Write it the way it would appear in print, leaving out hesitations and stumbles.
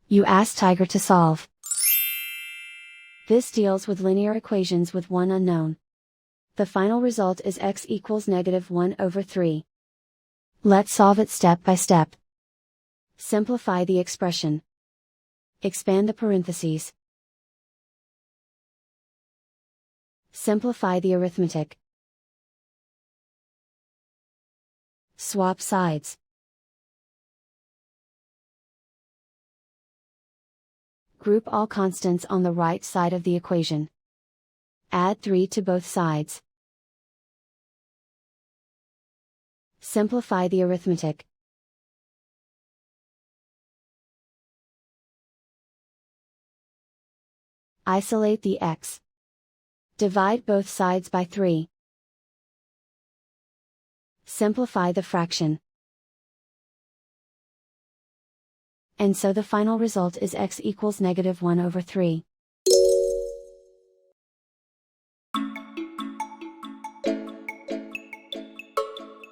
You ask Tiger to solve. This deals with linear equations with one unknown. The final result is x equals -1/3. Let's solve it step by step. Simplify the expression. Expand the parentheses. Simplify the arithmetic. Swap sides. Group all constants on the right side of the equation. Add 3 to both sides. Simplify the arithmetic. Isolate the x. Divide both sides by 3. Simplify the fraction. And so the final result is x equals -1/3.